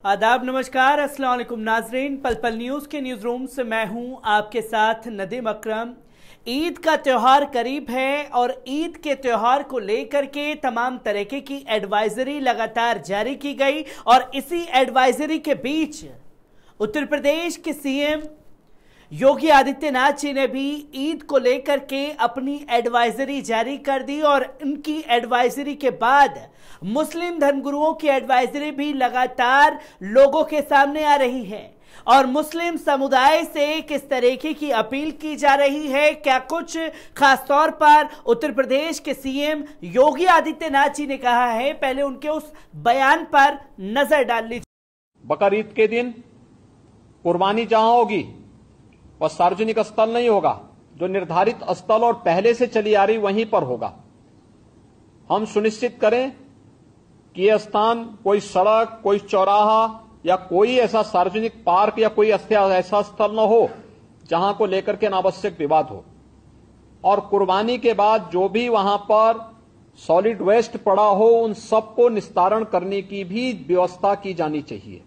आदाब, नमस्कार, अस्सलाम वालेकुम नाजरीन। पल पल न्यूज़ के न्यूज़ रूम से मैं हूं आपके साथ नदीम अकरम। ईद का त्यौहार करीब है और ईद के त्यौहार को लेकर के तमाम तरीके की एडवाइजरी लगातार जारी की गई और इसी एडवाइजरी के बीच उत्तर प्रदेश के सीएम योगी आदित्यनाथ जी ने भी ईद को लेकर के अपनी एडवाइजरी जारी कर दी और उनकी एडवाइजरी के बाद मुस्लिम धर्मगुरुओं की एडवाइजरी भी लगातार लोगों के सामने आ रही है और मुस्लिम समुदाय से किस तरीके की अपील की जा रही है, क्या कुछ खास तौर पर उत्तर प्रदेश के सीएम योगी आदित्यनाथ जी ने कहा है, पहले उनके उस बयान पर नजर डाल लीजिए। बकरीद के दिन कुर्बानी जहां होगी वह सार्वजनिक स्थल नहीं होगा, जो निर्धारित स्थल और पहले से चली आ रही वहीं पर होगा। हम सुनिश्चित करें कि यह स्थान कोई सड़क, कोई चौराहा या कोई ऐसा सार्वजनिक पार्क या कोई ऐसा स्थल न हो जहां को लेकर के अनावश्यक विवाद हो। और कुर्बानी के बाद जो भी वहां पर सॉलिड वेस्ट पड़ा हो उन सबको निस्तारण करने की भी व्यवस्था की जानी चाहिए,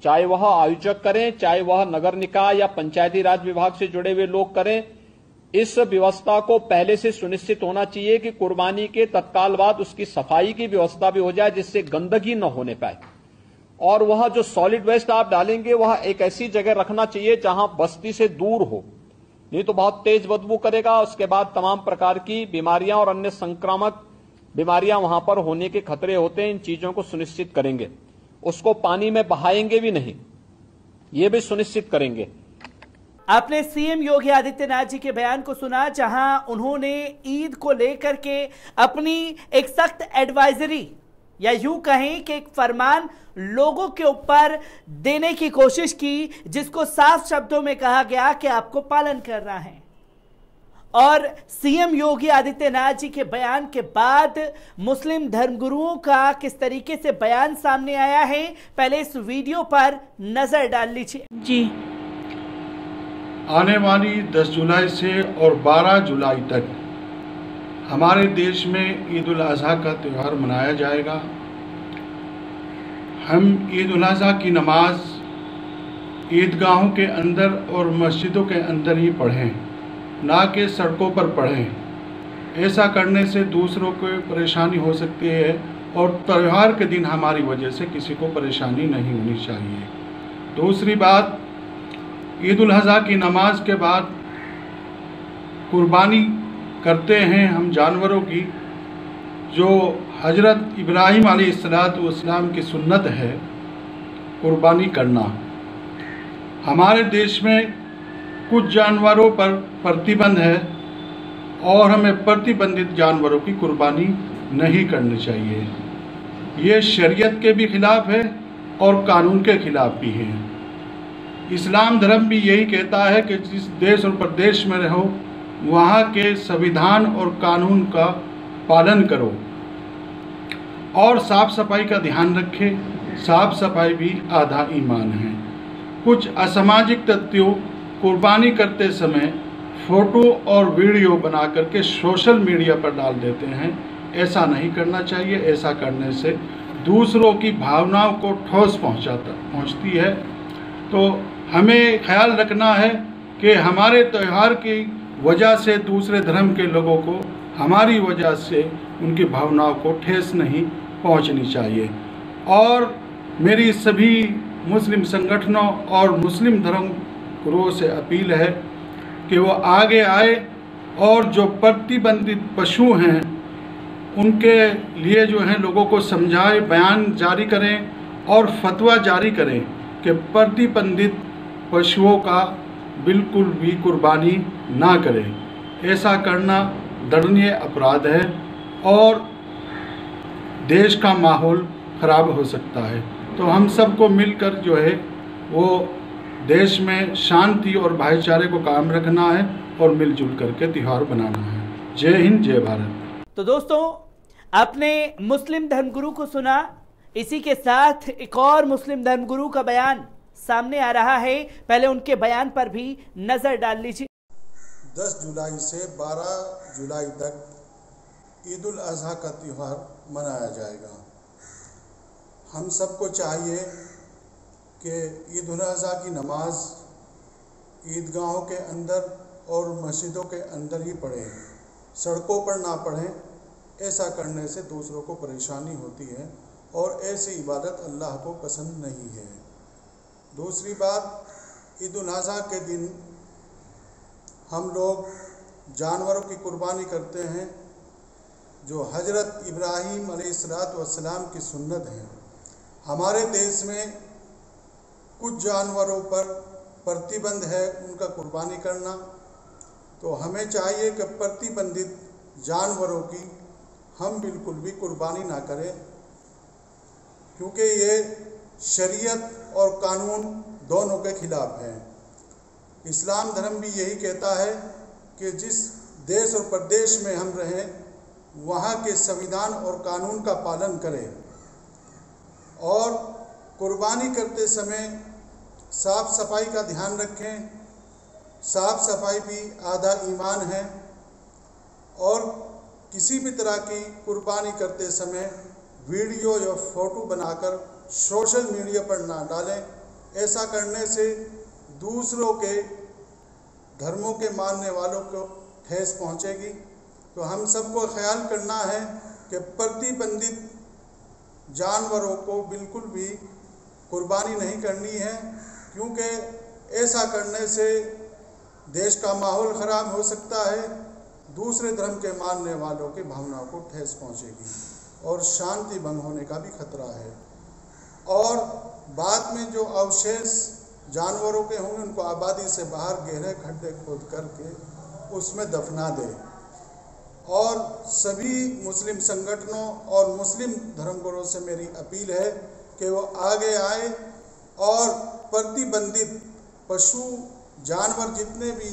चाहे वह आयोजक करें, चाहे वह नगर निकाय या पंचायती राज विभाग से जुड़े हुए लोग करें। इस व्यवस्था को पहले से सुनिश्चित होना चाहिए कि कुर्बानी के तत्काल बाद उसकी सफाई की व्यवस्था भी हो जाए जिससे गंदगी न होने पाए। और वह जो सॉलिड वेस्ट आप डालेंगे वह एक ऐसी जगह रखना चाहिए जहां बस्ती से दूर हो, नहीं तो बहुत तेज बदबू करेगा। उसके बाद तमाम प्रकार की बीमारियां और अन्य संक्रामक बीमारियां वहां पर होने के खतरे होते हैं। इन चीजों को सुनिश्चित करेंगे। उसको पानी में बहाएंगे भी नहीं, ये भी सुनिश्चित करेंगे। आपने सीएम योगी आदित्यनाथ जी के बयान को सुना, जहां उन्होंने ईद को लेकर के अपनी एक सख्त एडवाइजरी या यूं कहें कि एक फरमान लोगों के ऊपर देने की कोशिश की, जिसको साफ शब्दों में कहा गया कि आपको पालन करना है। और सीएम योगी आदित्यनाथ जी के बयान के बाद मुस्लिम धर्मगुरुओं का किस तरीके से बयान सामने आया है, पहले इस वीडियो पर नजर डाल लीजिए। जी, आने वाली 10 जुलाई से और 12 जुलाई तक हमारे देश में ईद उल अज़हा का त्यौहार मनाया जाएगा। हम ईद उल अज़हा की नमाज ईदगाहों के अंदर और मस्जिदों के अंदर ही पढ़ें, ना कि सड़कों पर पढ़ें। ऐसा करने से दूसरों को परेशानी हो सकती है और त्यौहार के दिन हमारी वजह से किसी को परेशानी नहीं होनी चाहिए। दूसरी बात, ईद उल अज़हा की नमाज के बाद कुर्बानी करते हैं हम जानवरों की, जो हजरत इब्राहीम अलैहिस्सलाम की सुन्नत है कुर्बानी करना। हमारे देश में कुछ जानवरों पर प्रतिबंध है और हमें प्रतिबंधित जानवरों की कुर्बानी नहीं करनी चाहिए। ये शरीयत के भी खिलाफ है और कानून के खिलाफ भी है। इस्लाम धर्म भी यही कहता है कि जिस देश और प्रदेश में रहो वहाँ के संविधान और कानून का पालन करो और साफ सफाई का ध्यान रखें। साफ सफाई भी आधा ईमान है। कुछ असामाजिक तत्वों कुर्बानी करते समय फ़ोटो और वीडियो बना करके सोशल मीडिया पर डाल देते हैं। ऐसा नहीं करना चाहिए। ऐसा करने से दूसरों की भावनाओं को ठोस पहुंचती है। तो हमें ख्याल रखना है कि हमारे त्यौहार की वजह से दूसरे धर्म के लोगों को हमारी वजह से उनकी भावनाओं को ठेस नहीं पहुंचनी चाहिए। और मेरी सभी मुस्लिम संगठनों और मुस्लिम धर्म गुरुओं से अपील है कि वो आगे आए और जो प्रतिबंधित पशु हैं उनके लिए जो है लोगों को समझाए, बयान जारी करें और फतवा जारी करें कि प्रतिबंधित पशुओं का बिल्कुल भी कुर्बानी ना करें। ऐसा करना दंडनीय अपराध है और देश का माहौल खराब हो सकता है। तो हम सबको मिलकर जो है वो देश में शांति और भाईचारे को कायम रखना है और मिलजुल करके त्यौहार बनाना है। जय हिंद, जय भारत। तो दोस्तों, आपने मुस्लिम धर्मगुरु को सुना। इसी के साथ एक और मुस्लिम धर्मगुरु का बयान सामने आ रहा है, पहले उनके बयान पर भी नजर डाल लीजिए। 10 जुलाई से 12 जुलाई तक ईद उल अज़हा का त्यौहार मनाया जाएगा। हम सबको चाहिए कि ईद उल अज़हा की नमाज ईदगाहों के अंदर और मस्जिदों के अंदर ही पढ़ें, सड़कों पर ना पढ़ें। ऐसा करने से दूसरों को परेशानी होती है और ऐसी इबादत अल्लाह को पसंद नहीं है। दूसरी बात, ईद उल अज़हा के दिन हम लोग जानवरों की कुर्बानी करते हैं, जो हज़रत इब्राहीम अलैहिस्सलाम की सुन्नत है। हमारे देश में कुछ जानवरों पर प्रतिबंध है उनका कुर्बानी करना, तो हमें चाहिए कि प्रतिबंधित जानवरों की हम बिल्कुल भी कुर्बानी ना करें, क्योंकि ये शरीयत और कानून दोनों के खिलाफ है। इस्लाम धर्म भी यही कहता है कि जिस देश और प्रदेश में हम रहें वहाँ के संविधान और कानून का पालन करें, और कुर्बानी करते समय साफ़ सफाई का ध्यान रखें। साफ़ सफाई भी आधा ईमान है, और किसी भी तरह की कुर्बानी करते समय वीडियो या फ़ोटो बनाकर सोशल मीडिया पर ना डालें। ऐसा करने से दूसरों के धर्मों के मानने वालों को ठेस पहुंचेगी। तो हम सबको ख्याल करना है कि प्रतिबंधित जानवरों को बिल्कुल भी कुर्बानी नहीं करनी है, क्योंकि ऐसा करने से देश का माहौल ख़राब हो सकता है, दूसरे धर्म के मानने वालों की भावनाओं को ठेस पहुंचेगी और शांति भंग होने का भी खतरा है। और बाद में जो अवशेष जानवरों के होंगे उनको आबादी से बाहर गहरे खड्डे खोद करके उसमें दफना दें। और सभी मुस्लिम संगठनों और मुस्लिम धर्मगुरुओं से मेरी अपील है कि वो आगे आए और प्रतिबंधित पशु जानवर जितने भी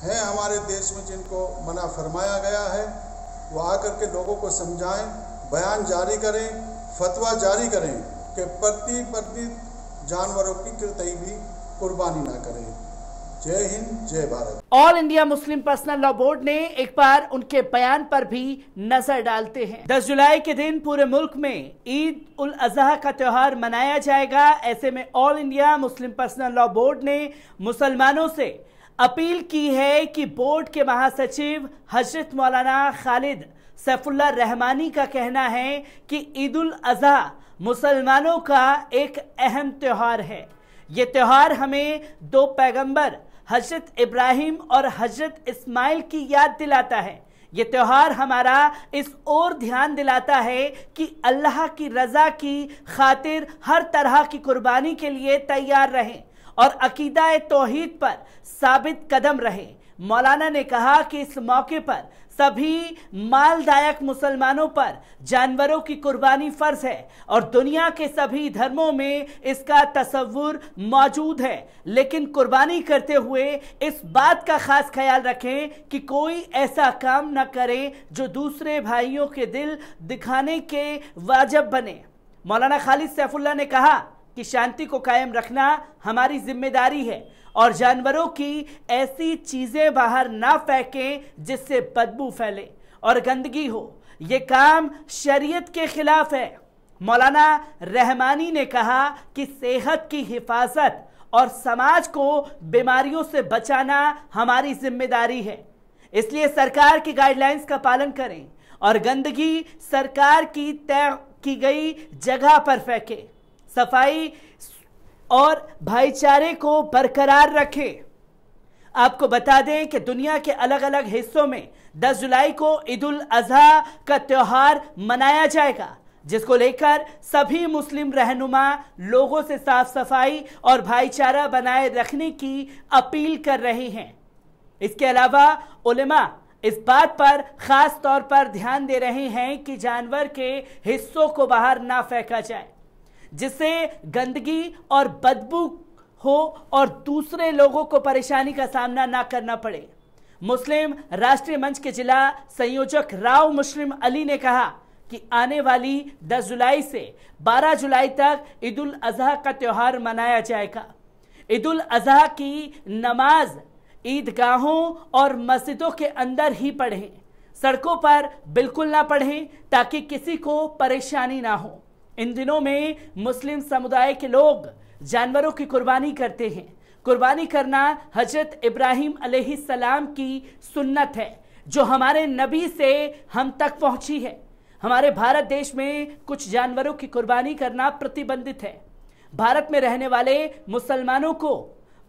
हैं हमारे देश में जिनको मना फरमाया गया है, वो आकर के लोगों को समझाएं, बयान जारी करें, फतवा जारी करें कि प्रतिबंधित जानवरों की कतई भी कुर्बानी ना करें। जय हिंद, जय Bharat. All India Muslim personal law board ने एक बार उनके बयान पर भी नजर डालते हैं। 10 जुलाई के दिन पूरे मुल्क में ईद उल अजहा का त्योहार मनाया जाएगा। ऐसे में all India Muslim personal law board ने मुसलमानों से अपील की है कि बोर्ड के महासचिव हजरत मौलाना खालिद सैफुल्लाह रहमानी का कहना है कि ईद उल अजहा मुसलमानों का एक अहम त्योहार है। ये त्योहार हमें दो पैगंबर हजरत इब्राहिम और हजरत इस्माइल की याद दिलाता है। ये त्योहार हमारा इस ओर ध्यान दिलाता है कि अल्लाह की रजा की खातिर हर तरह की कुर्बानी के लिए तैयार रहें और अकीदा तौहीद पर साबित कदम रहें। मौलाना ने कहा कि इस मौके पर सभी मालदायक मुसलमानों पर जानवरों की कुर्बानी फर्ज है और दुनिया के सभी धर्मों में इसका तसव्वुर मौजूद है, लेकिन कुर्बानी करते हुए इस बात का खास ख्याल रखें कि कोई ऐसा काम न करे जो दूसरे भाइयों के दिल दिखाने के वाजिब बने। मौलाना खालिद सैफुल्लाह ने कहा कि शांति को कायम रखना हमारी जिम्मेदारी है और जानवरों की ऐसी चीजें बाहर ना फेंकें जिससे बदबू फैले और गंदगी हो। ये काम शरीयत के खिलाफ है। मौलाना रहमानी ने कहा कि सेहत की हिफाजत और समाज को बीमारियों से बचाना हमारी जिम्मेदारी है, इसलिए सरकार की गाइडलाइंस का पालन करें और गंदगी सरकार की तय की गई जगह पर फेंके। सफाई और भाईचारे को बरकरार रखें। आपको बता दें कि दुनिया के अलग अलग हिस्सों में 10 जुलाई को ईद उल अजहा का त्योहार मनाया जाएगा, जिसको लेकर सभी मुस्लिम रहनुमा लोगों से साफ सफाई और भाईचारा बनाए रखने की अपील कर रहे हैं। इसके अलावा उलेमा इस बात पर खास तौर पर ध्यान दे रहे हैं कि जानवर के हिस्सों को बाहर ना फेंका जाए, जिससे गंदगी और बदबू हो और दूसरे लोगों को परेशानी का सामना ना करना पड़े। मुस्लिम राष्ट्रीय मंच के जिला संयोजक राव मुस्लिम अली ने कहा कि आने वाली 10 जुलाई से 12 जुलाई तक ईद उल अजहा का त्योहार मनाया जाएगा। ईद उल अजहा की नमाज ईदगाहों और मस्जिदों के अंदर ही पढ़ें, सड़कों पर बिल्कुल ना पढ़ें ताकि किसी को परेशानी ना हो। इन दिनों में मुस्लिम समुदाय के लोग जानवरों की कुर्बानी करते हैं। कुर्बानी करना हजरत इब्राहिम अलैहिस्सलाम की सुन्नत है, जो हमारे नबी से हम तक पहुंची है। हमारे भारत देश में कुछ जानवरों की कुर्बानी करना प्रतिबंधित है। भारत में रहने वाले मुसलमानों को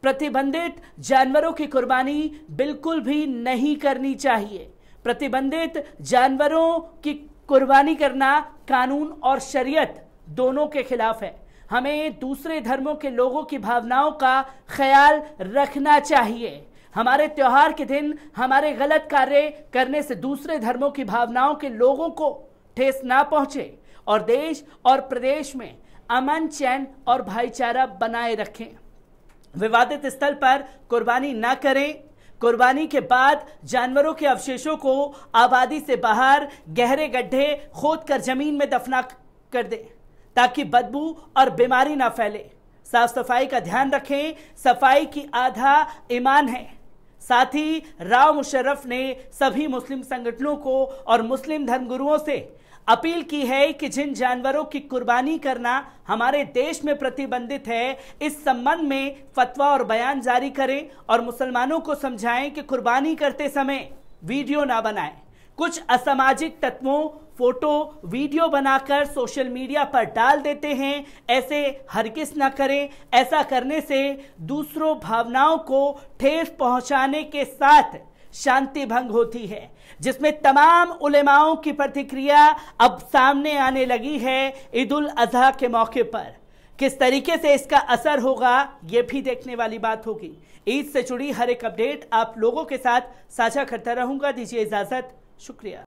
प्रतिबंधित जानवरों की कुर्बानी बिल्कुल भी नहीं करनी चाहिए। प्रतिबंधित जानवरों की कुर्बानी करना कानून और शरीयत दोनों के खिलाफ है। हमें दूसरे धर्मों के लोगों की भावनाओं का ख्याल रखना चाहिए। हमारे त्योहार के दिन हमारे गलत कार्य करने से दूसरे धर्मों की भावनाओं के लोगों को ठेस ना पहुंचे और देश और प्रदेश में अमन, चैन और भाईचारा बनाए रखें। विवादित स्थल पर कुर्बानी ना करें। कुर्बानी के बाद जानवरों के अवशेषों को आबादी से बाहर गहरे गड्ढे खोदकर जमीन में दफना कर दें, ताकि बदबू और बीमारी ना फैले। साफ सफाई का ध्यान रखें। सफाई की आधा ईमान है। साथ ही राव मुशर्रफ ने सभी मुस्लिम संगठनों को और मुस्लिम धर्मगुरुओं से अपील की है कि जिन जानवरों की कुर्बानी करना हमारे देश में प्रतिबंधित है, इस संबंध में फतवा और बयान जारी करें और मुसलमानों को समझाएं कि कुर्बानी करते समय वीडियो ना बनाएं। कुछ असामाजिक तत्वों फोटो वीडियो बनाकर सोशल मीडिया पर डाल देते हैं, ऐसे हरगिज़ ना करें। ऐसा करने से दूसरों भावनाओं को ठेस पहुंचाने के साथ शांति भंग होती है, जिसमें तमाम उलेमाओं की प्रतिक्रिया अब सामने आने लगी है। ईद उल अजहा के मौके पर किस तरीके से इसका असर होगा, ये भी देखने वाली बात होगी। ईद से जुड़ी हर एक अपडेट आप लोगों के साथ साझा करता रहूंगा। दीजिए इजाजत, शुक्रिया।